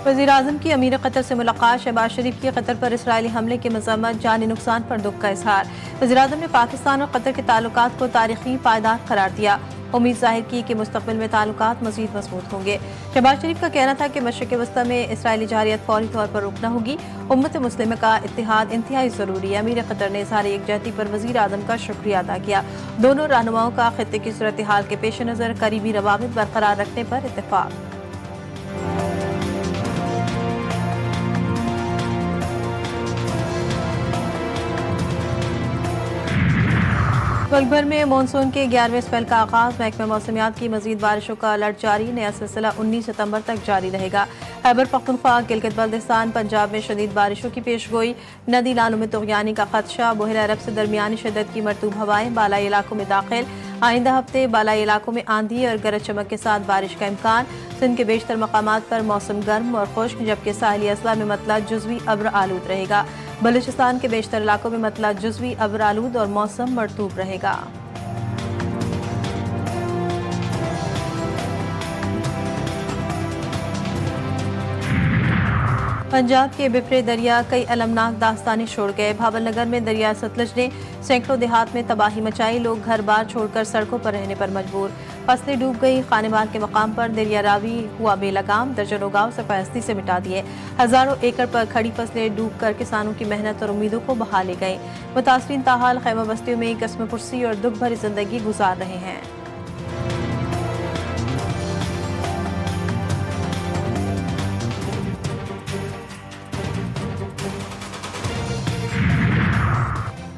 वज़ीर-ए-आज़म की अमीर कतर से मुलाकात। शहबाज शरीफ की कतर पर इसराइली हमले की मज़म्मत, जानी नुकसान पर दुख का इजहार। वज़ीर-ए-आज़म ने पाकिस्तान और कतर के ताल्लुकात को तारीखी पायदार करार दिया। उम्मीद जाहिर की कि मुस्तक़बिल में ताल्लुकात मज़ीद मज़बूत होंगे। शहबाज शरीफ का कहना था कि मशरिक़ वस्ता में इसराइली जारियत फौरी तौर पर रुकना होगी। उम्मत मुस्लिमा का इत्तिहाद इंतहाई ज़रूरी है। अमीर कतर ने इज़हार यकजहती पर वज़ीर-ए-आज़म का शुक्रिया अदा किया। दोनों रहनुमाओं का खित्ते की सूरत हाल के पेश नज़र करीबी रवाबित बरकरार रखने पर इत्तेफाक। मुल्क भर में मानसून के 11वें स्पेल का आगाज। महकमा मौसमियात की मजीद बारिशों का अलर्ट जारी। नया सिलसिला 19 सितंबर तक जारी रहेगा। खैबर पख्तूनख्वा, गिलगित बल्तिस्तान, पंजाब में शदीद बारिशों की पेशगोई। नदी नालों में तुग़यानी का खदशा। बहर अरब से दरमियानी शिद्दत की मरतूब हवाएं बालाई इलाकों में दाखिल। आइंदा हफ्ते बालाई इलाकों में आंधी और गरज चमक के साथ बारिश का इम्कान। सिंध के बेशतर मकामात पर मौसम गर्म और खुश्क, जबकि साहिली अजला में मतला जुज़वी अब्र आलूद रहेगा। बलूचिस्तान के बेशतर इलाकों में मतला जुज़वी अब्र आलूद और मौसम मरतूब रहेगा। पंजाब के बिफरे दरिया कई अलमनाक दास्तानें छोड़ गए। भावलनगर में दरिया सतलज ने सैकड़ों देहात में तबाही मचाई। लोग घर बार छोड़कर सड़कों पर रहने पर मजबूर। फसलें डूब गई। खानेबार के मकाम पर दरिया रावी हुआ बेलगाम। दर्जनों गांव सफायस्ती से मिटा दिए। हजारों एकड़ पर खड़ी फसलें डूब कर किसानों की मेहनत और उम्मीदों को बहा ले गई। मुतासरीन ताहाल खैमा बस्तियों में कसम पुरसी और दुख भरी जिंदगी गुजार रहे हैं।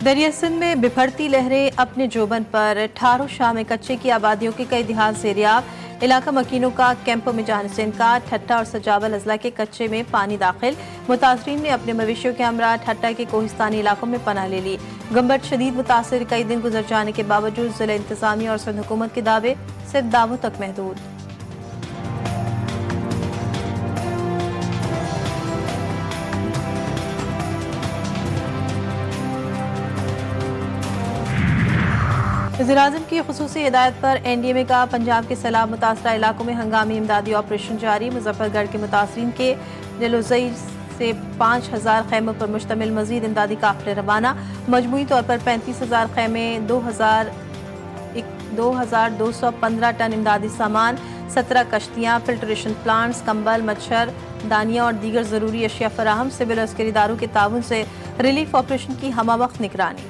दरिया सिंध में बिफरती लहरें अपने जोबन पर। ठारो शाह में कच्चे की आबादियों के कई देहात सेरियाब। इलाका मकीनों का कैंपों में जाने से इनकार। ठट्टा और सजावल अजला के कच्चे में पानी दाखिल। मुतासरीन ने अपने मवेशियों के हमरा ठट्टा के कोहिस्तानी इलाकों में पनाह ले ली। गंबट शदीद मुतासर। कई दिन गुजर जाने के बावजूद जिला इंतजामिया और सिंध हुकूमत के दावे सिर्फ दावों तक महदूद। वज़ीर-ए-आज़म की खुसूसी हिदायत पर NDMA का पंजाब के सैलाब मुतासरा इलाकों में हंगामी इमदादी ऑपरेशन जारी। मुजफ्फरगढ़ के मुतासरीन के जलोज़ई से 5000 खैमों पर मुश्तमिल मजीद इमदादी काफिले रवाना। मजमूई तौर पर 35,000 खैमे, 2215 टन इमदादी सामान, 17 कश्तियाँ, फिल्ट्रेशन प्लांट्स, कंबल, मच्छर दानियाँ और दीगर ज़रूरी अशिया फराहम। सिविल और अस्करी इदारों के ताउन से रिलीफ ऑपरेशन की हमावक्त निगरानी।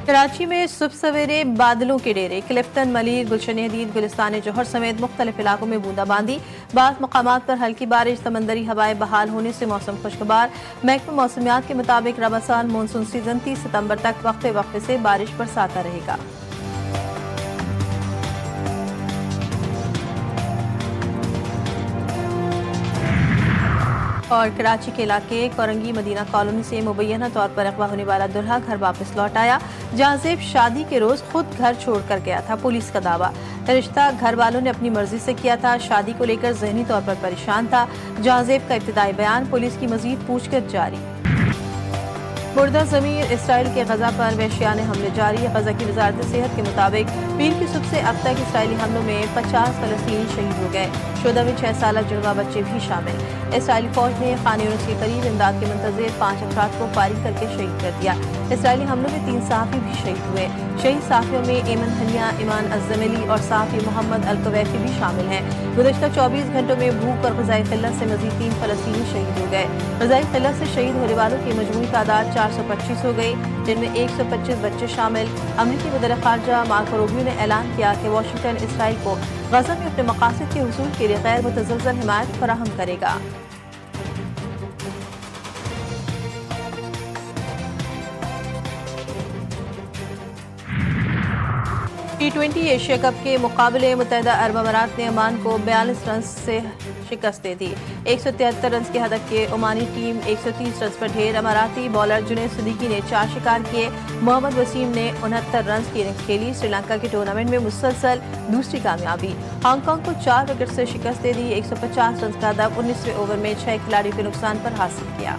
कराची में सुबह सवेरे बादलों के डेरे। क्लिफ्टन, मलीर, गुलशन हदीद, गुलिस्तान जौहर समेत मुख्तलिफ इलाकों में बूंदाबांदी। बाज़ मकामात पर हल्की बारिश। समंदरी हवाएं बहाल होने से मौसम खुशगवार। महकमा मौसमियात के मुताबिक रमज़ान मानसून सीजन 30 सितंबर तक वक्फे वक्फे से बारिश बरसाता रहेगा। और कराची के इलाके कोरंगी मदीना कॉलोनी से मुबैना तौर पर अगवा होने वाला दुल्हा घर वापस लौट आया। जहाजेब शादी के रोज खुद घर छोड़कर गया था, पुलिस का दावा। रिश्ता घर वालों ने अपनी मर्जी से किया था। शादी को लेकर जहनी तौर पर परेशान था। जहाजेब का इब्तिदाई बयान। पुलिस की मजीद पूछताछ जारी। मुर्दा ज़मीर इसराइल के गजा पर वहशियाने हमले जारी। गजा की वजारत सेहत के मुताबिक पीर की सुबह से अब तक इसराइली हमलों में 50 फलस्तीनी शहीद हो गए। शुदा में 6 साल जुड़वा बच्चे भी शामिल। इसराइली फौज ने खान यूनिस के करीब इमदाद के मुंतज़िर 5 अफराद को फारिग करके शहीद कर दिया। इसराइली हमलों में 3 सहाफ़ी भी शहीद हुए। शहीद सहाफ़ियों में एमन हनिया, ईमान अज़्ज़मली और सहाफ़ी मोहम्मद अल-कवैफ़ी भी शामिल हैं। गुज़श्ता 24 घंटों में भूख और ग़िज़ाई क़िल्लत से मज़ीद 3 फलस्तीनी शहीद हो गए। ग़िज़ाई क़िल्लत से शहीद होने वालों की मजमूई तादाद 425 हो गई, जिनमें 125 बच्चे शामिल। अमरीकी वज़ीर ख़ारजा मार्को रूबियो ने ऐलान किया कि वाशिंगटन इसराइल को गज़ा में अपने मक़ासद के हुसूल के लिए गैर मुतज़लज़ल हिमायत फराहम करेगा। T20 एशिया कप के मुकाबले मुत्तहिदा अरब अमारात ने ओमान को 42 रन से शिकस्त दे दी। 173 रन के हदफ के ओमानी टीम 130 रन पर ढेर। अमाराती बॉलर जुनैद सिद्दीकी ने 4 शिकार किए। मोहम्मद वसीम ने 69 रन की इनिंग्स खेली। श्रीलंका के टूर्नामेंट में मुसलसल दूसरी कामयाबी। हांगकांग को 4 विकेट से शिकस्त दे दी। 150 रन का हदफ 19वें ओवर में 6 खिलाड़ियों के नुकसान पर हासिल किया।